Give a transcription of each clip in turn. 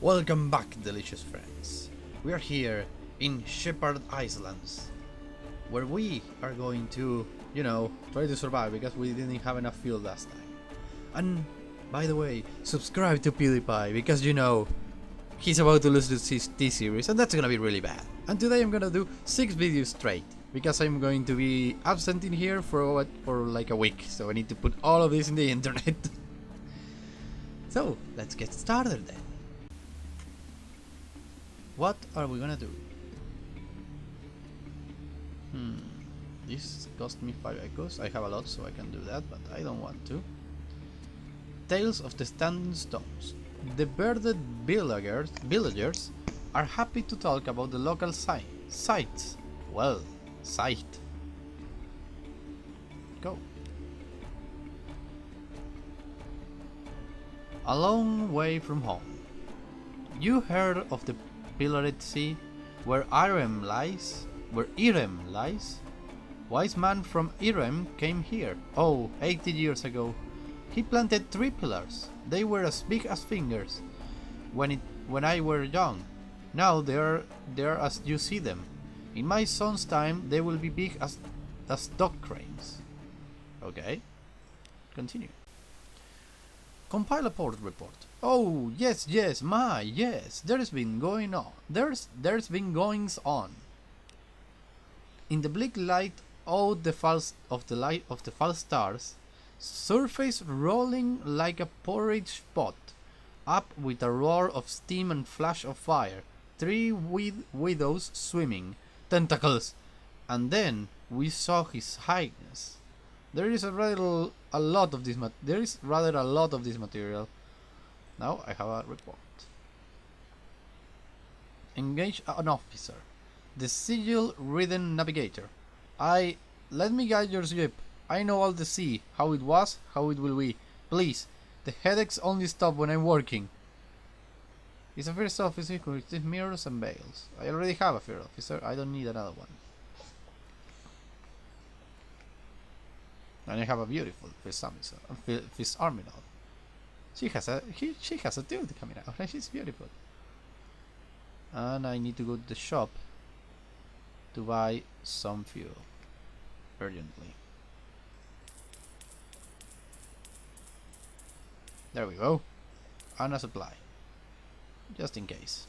Welcome back, delicious friends. We are here in Shepherd Islands, where we are going to, try to survive because we didn't have enough fuel last time. And, by the way, subscribe to PewDiePie because, he's about to lose this T-series and that's gonna be really bad. And today I'm gonna do 6 videos straight because I'm going to be absent in here for like a week, so I need to put all of this in the internet. So, let's get started then. What are we gonna do? This cost me 5 echoes. I have a lot, so I can do that, but I don't want to. Tales of the Standing Stones. The bearded villagers are happy to talk about the local sights. Well, sight. Go. A long way from home. You heard of the Pillared Sea, where Irem lies? Wise man from Irem came here, 80 years ago. He planted 3 pillars. They were as big as fingers when I were young. Now they're as you see them. In my son's time, they will be big as dock cranes. Okay, continue. Compile a port report. Oh, yes, yes. There's been going on. There's been goings on. In the bleak light of the false stars, surface rolling like a porridge pot, up with a roar of steam and flash of fire. 3 widows swimming, tentacles, and then we saw His Highness. There is rather a lot of this material. Now I have a report. Engage an officer. The sigil-ridden navigator. Let me guide your ship. I know all the sea, how it was, how it will be. Please, the headaches only stop when I'm working. It's a first officer with mirrors and veils. I already have a first officer, I don't need another one. And I have a beautiful first arminal. She has a tooth coming out. She's beautiful. And I need to go to the shop to buy some fuel urgently. There we go. And a supply, just in case.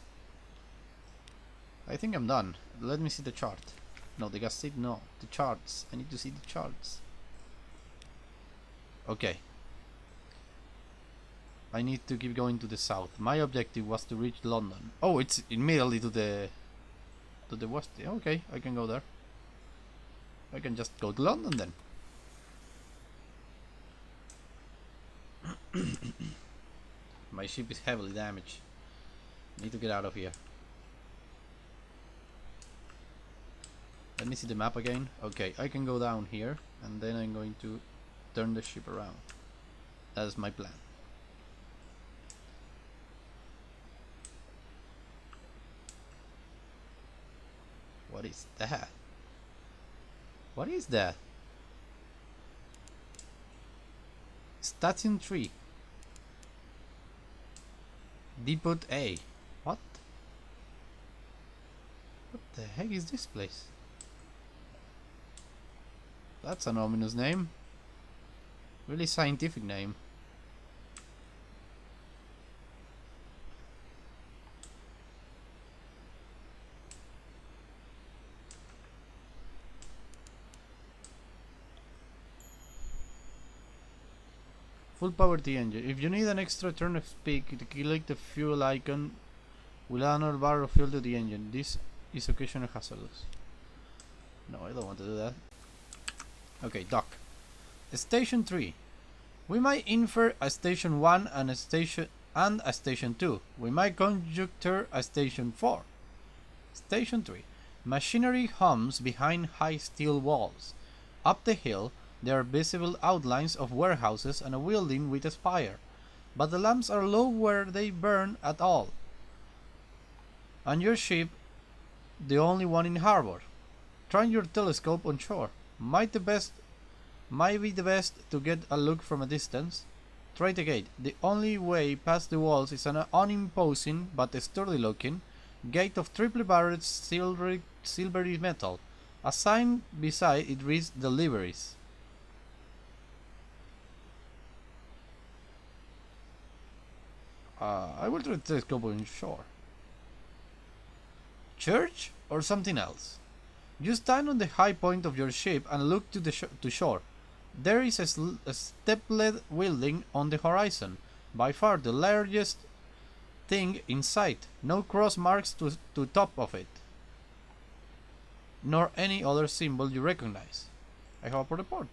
I think I'm done. Let me see the chart. No, the gas seat. No, the charts. I need to see the charts. Okay. I need to keep going to the south. My objective was to reach London. Oh, it's immediately to the west. Okay, I can go there. I can just go to London then. My ship is heavily damaged. Need to get out of here. Let me see the map again. Okay, I can go down here and then I'm going to turn the ship around. That is my plan. What is that? What is that? Station 3. Depot A. What? What the heck is this place? That's an ominous name. Really scientific name. Full power the engine. If you need an extra turn of speed, click the fuel icon. Will add another bar of fuel to the engine. This is occasionally hazardous. No, I don't want to do that. Okay, dock. Station 3. We might infer a Station 1 and a Station 2. We might conjecture a Station 4. Station 3. Machinery hums behind high steel walls. Up the hill, there are visible outlines of warehouses and a building with a spire, but the lamps are low where they burn at all. And your ship, the only one in harbor. Try your telescope on shore. Might be the best to get a look from a distance. Try the gate. The only way past the walls is an unimposing but sturdy looking gate of triply barred silvery metal. A sign beside it reads deliveries. I will try to telescope on shore. Church or something else? You stand on the high point of your ship and look to the to shore. There is a step-led building on the horizon, by far the largest thing in sight. No cross marks to top of it, nor any other symbol you recognize. I have a report.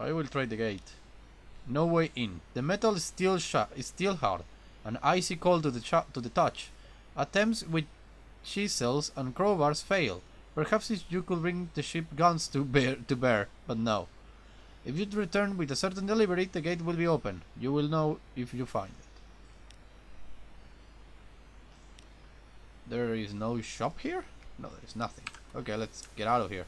I will try the gate. No way in. The metal is still hard, and icy cold to the touch. Attempts with chisels and crowbars fail. Perhaps if you could bring the ship guns to bear, but no. If you return with a certain delivery, the gate will be open. You will know if you find it. There is no shop here? No, there is nothing. Okay, let's get out of here.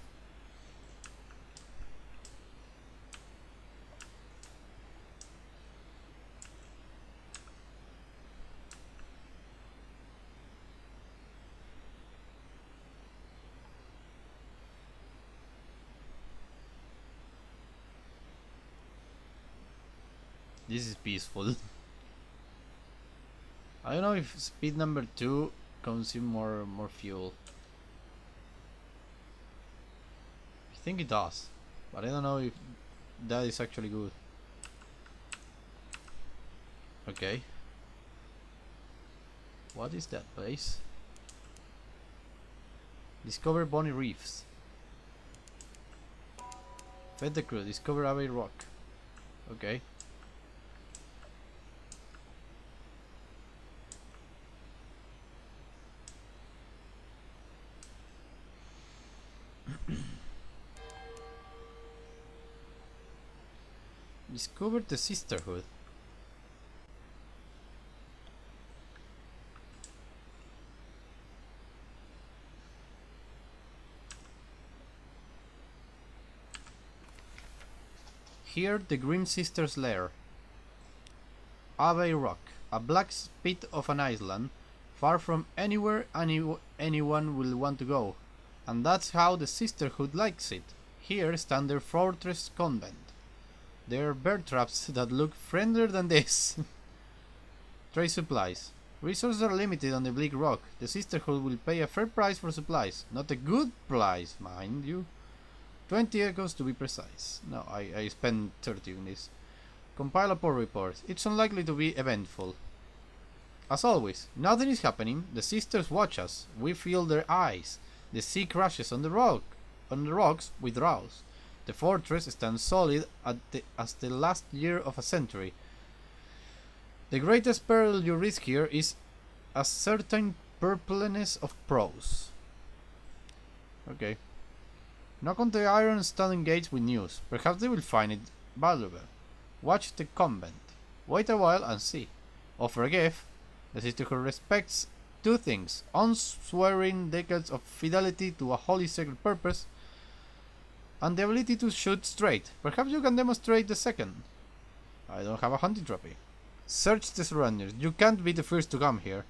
This is peaceful. I don't know if speed number 2 consumes more fuel. I think it does, but I don't know if that is actually good. Okay. What is that place? Discover Bonnie Reefs. Fed the crew. Discover Abbey Rock. Okay. Discover the Sisterhood. Here the Grim Sisters' lair. Abbey Rock, a black spit of an island, far from anywhere anyone will want to go. And that's how the Sisterhood likes it. Here stand their fortress convent. There are bear traps that look friendlier than this. Trade supplies. Resources are limited on the Bleak Rock. The Sisterhood will pay a fair price for supplies. Not a good price, mind you. 20 echoes to be precise. No, I spent 30 on this. Compile a port report. It's unlikely to be eventful. As always, nothing is happening. The sisters watch us. We feel their eyes. The sea crashes on the rocks with rows. The fortress stands solid as the last year of a century. The greatest peril you risk here is a certain purpleness of prose. Okay. Knock on the iron standing gates with news. Perhaps they will find it valuable. Watch the convent. Wait a while and see. Offer a gift. The sisterhood respects two things: unswearing decades of fidelity to a holy sacred purpose, and the ability to shoot straight. Perhaps you can demonstrate the second. I don't have a hunting trophy. Search the surroundings. You can't be the first to come here.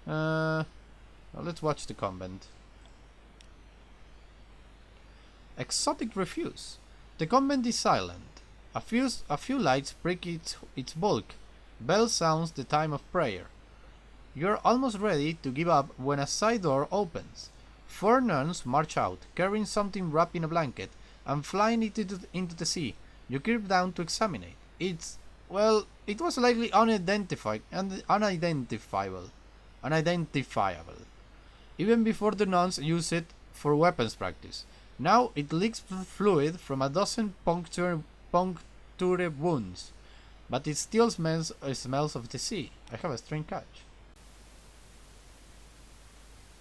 Well, let's watch the convent. Exotic refuse. The convent is silent. A few lights break its bulk. Bell sounds the time of prayer. You're almost ready to give up when a side door opens. 4 nuns march out, carrying something wrapped in a blanket, and flying it into the sea. You creep down to examine it. It was likely unidentifiable. Even before the nuns used it for weapons practice. Now it leaks fluid from a dozen punctured wounds, but it still smells of the sea. I have a strange catch.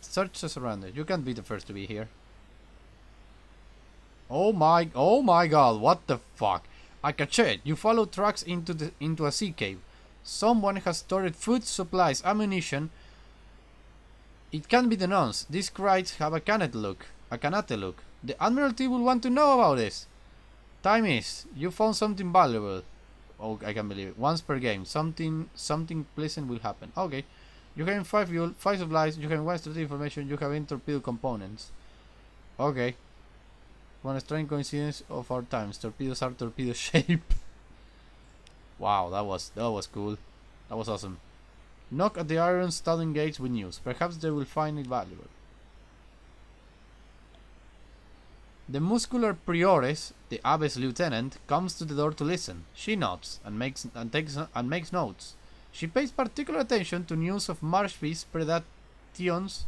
Search the surroundings. You can't be the first to be here. Oh my god, what the fuck? I catch it. You follow tracks into a sea cave. Someone has stored food, supplies, ammunition. It can't be the nuns. These crates have a canate look. The Admiralty will want to know about this. Time is. You found something valuable. Oh, I can't believe it. Once per game. Something pleasant will happen. Okay. You have 5 fuel, 5 supplies, you have 1 strategic information, you have torpedo components. Okay. One strange coincidence of our times. Torpedoes are torpedo shape. Wow, that was cool. That was awesome. Knock at the iron studding gates with news. Perhaps they will find it valuable. The muscular prioress, the abbess lieutenant, comes to the door to listen. She nods and makes notes. She pays particular attention to news of marsh bees, predations,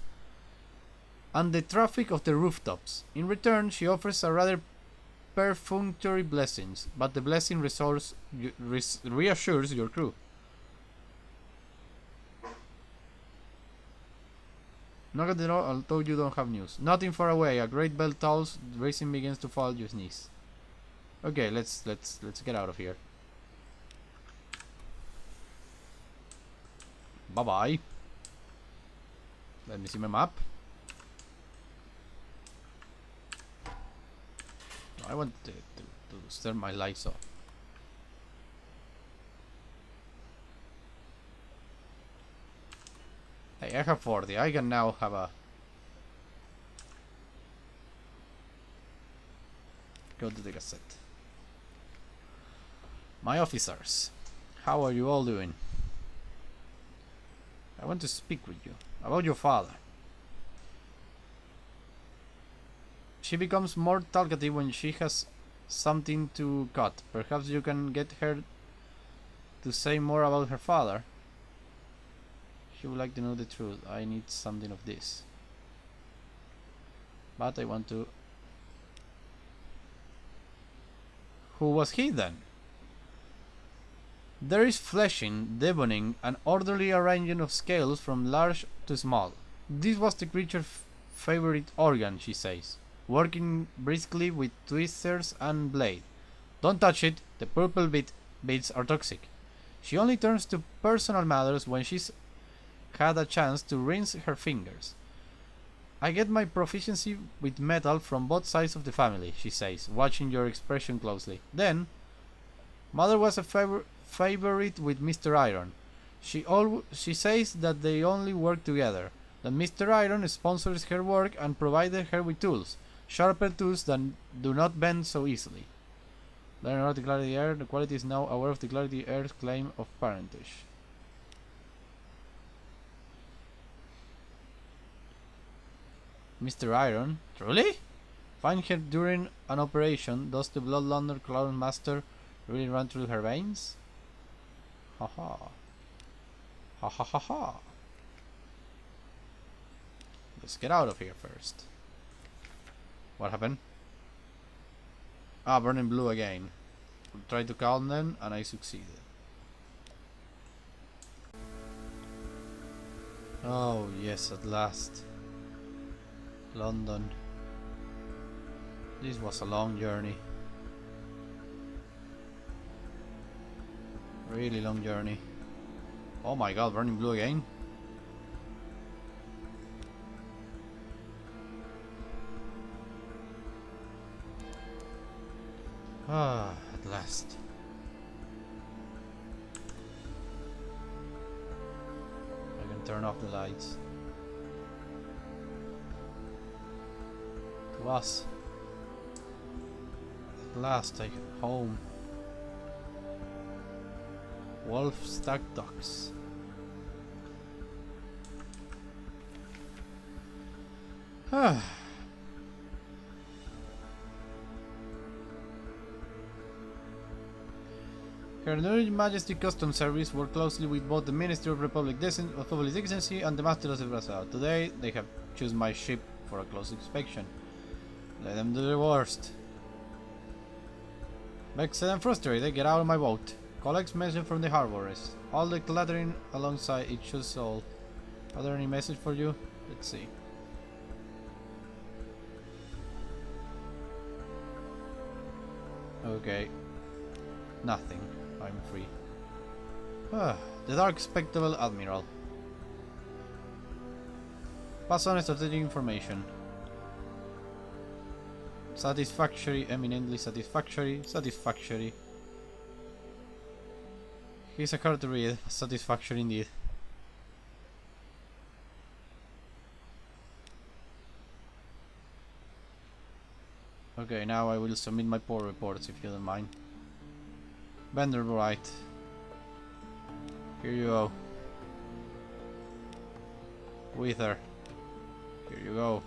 and the traffic of the rooftops. In return, she offers a rather perfunctory blessings, but the blessing reassures your crew. Knock at the door, although you don't have news. Nothing far away. A great bell tolls. Racing begins to fall. You sneeze. Okay, let's get out of here. Bye bye. Let me see my map. I want to turn my lights off. Hey, I have 40. I can now have a... Go to the cassette. My officers, how are you all doing? I want to speak with you about your father. She becomes more talkative when she has something to cut. Perhaps you can get her to say more about her father. She would like to know the truth. I need something of this. But I want to... Who was he then? There is fleshing, deboning, an orderly arranging of scales from large to small. This was the creature's favorite organ, she says, working briskly with twisters and blade. Don't touch it, the purple bits are toxic. She only turns to personal matters when she's had a chance to rinse her fingers. I get my proficiency with metal from both sides of the family, she says, watching your expression closely. Then, Mother was a favorite with Mr. Iron. She says that they only work together, that Mr. Iron sponsors her work and provided her with tools, sharper tools that do not bend so easily. Learn about the Clarity Air. The quality is now aware of the Clarity Air's claim of parentage. Mr. Iron? Truly? Find her during an operation. Does the Bloodlander Clown Master really run through her veins? Ha ha. Ha ha ha ha. Let's get out of here first. What happened? Ah, burning blue again. Tried to calm them and I succeeded. Oh yes, at last. London. This was a long journey. Really long journey. Oh my god, burning blue again? Ah, at last. I can turn off the lights. To us. At last I get home. Wolf stack ducks. Ah. Her Majesty Customs Service work closely with both the Ministry of Public Decency and the Masters of Brazil. Today, they have chosen my ship for a close inspection. Let them do the worst. Vexed and frustrated, get out of my boat. Collects message from the harborist. All the clattering alongside it should solve. Are there any message for you? Let's see. Okay. Nothing. I'm free. Ah, the Dark Spectable Admiral. Pass on strategic information. Satisfactory, eminently satisfactory, satisfactory. He's a hard to read, satisfactory indeed. Okay, now I will submit my poor reports if you don't mind. Vanderbright. Here you go. Wither. Here you go.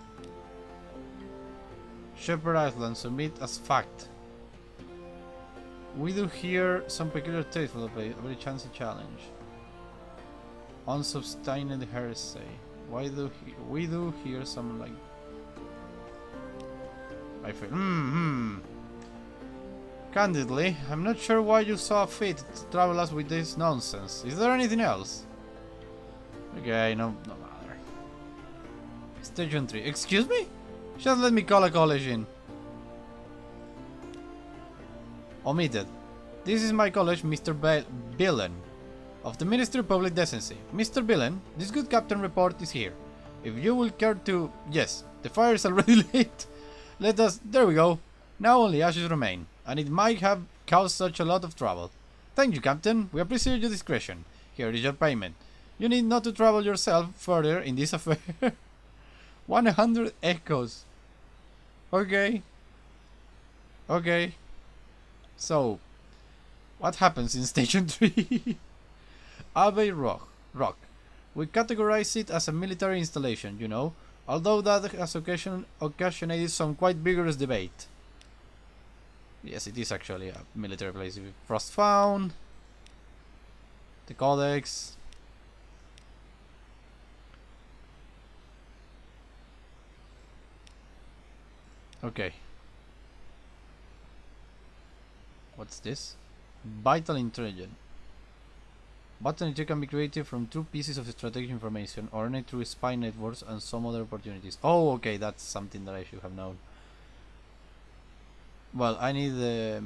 Shepherd Island, submit as fact. We do hear some peculiar taste for the place, a very chancy challenge. Unsubstantiated heresy. Why do we do hear some like... I feel... Candidly, I'm not sure why you saw fit to travel us with this nonsense. Is there anything else? Okay, no matter. Station 3. Excuse me? Just let me call a college in. Omitted. This is my college, Mr. Billen, of the Ministry of Public Decency. Mr. Billen, this good captain report is here. If you will care to... Yes, the fire is already lit. Let us... There we go. Now only ashes remain, and it might have caused such a lot of trouble. Thank you, Captain. We appreciate your discretion. Here is your payment. You need not to trouble yourself further in this affair. 100 echoes. Okay. Okay. So, what happens in Station 3? Abbey Rock. We categorize it as a military installation, you know, although that has occasionated some quite vigorous debate. Yes, it is actually a military place. Frost found. The Codex. Okay. What's this? Vital intelligence. Botanity can be created from 2 pieces of strategic information, or earned through spy networks and some other opportunities. Oh, okay, that's something that I should have known. Well, I need... there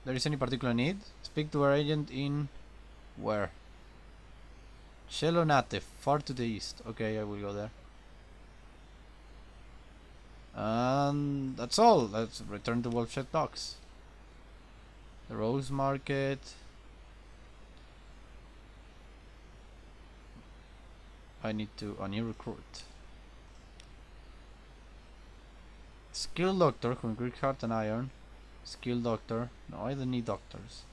is any particular need? Speak to our agent in... Where? Shelonate, far to the east. Okay, I will go there. And that's all. Let's return to Wolfshead Docks. The Rose Market. I need to... a new recruit. Skilled doctor, concrete heart and iron. Skilled doctor. No, I don't need doctors.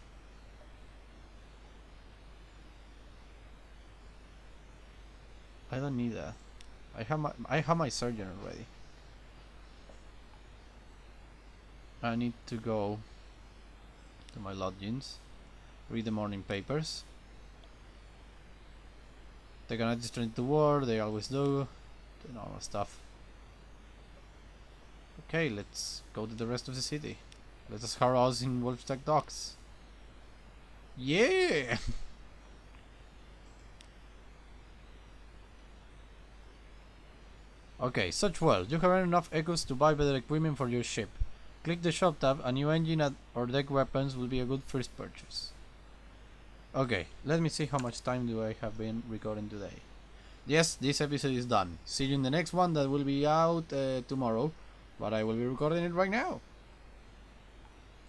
I don't need that. I have my surgeon already. I need to go to my lodgings, read the morning papers. They're gonna distract to war, they always do. The normal stuff. Okay, let's go to the rest of the city. Let us harass in Wolfshead Docks. Yeah! Okay, such well. You have earned enough echoes to buy better equipment for your ship. Click the shop tab, a new engine or deck weapons will be a good first purchase. Okay, let me see how much time do I have been recording today. Yes, this episode is done. See you in the next one that will be out tomorrow, but I will be recording it right now.